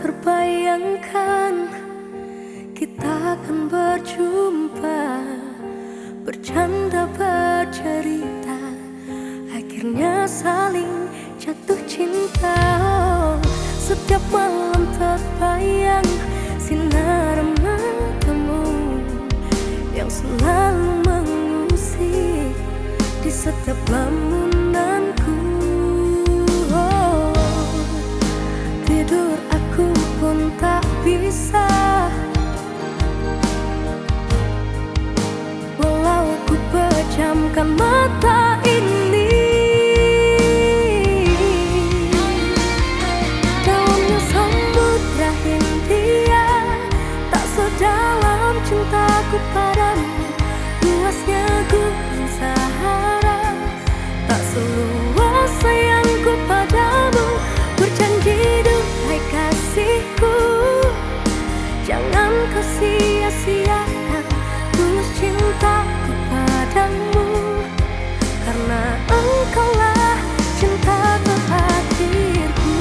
terbayangkan kita akan berjumpa, bercanda, bercerita, akhirnya saling jatuh cinta. Oh, setiap malam terbayang sinar matamu yang selalu mengusik di setiap lamunanku. Oh, tidur aku pun tak bisa, walau ku pejamkan mata ini. Daunnya samudra Hindia tak sedalam cintaku padamu, luasnya gunung Sahara tak seluas sayangku padamu. Berjanji duhai kasihku, jangan kau sia-siakan tulus cintaku padamu, karena engkaulah cinta terakhirku.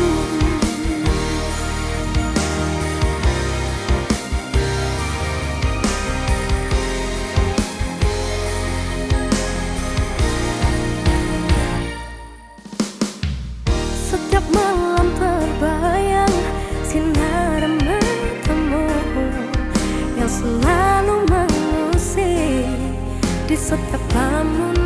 Setiap malam terbayang sinar matamu yang selalu mengusik di setiap lamun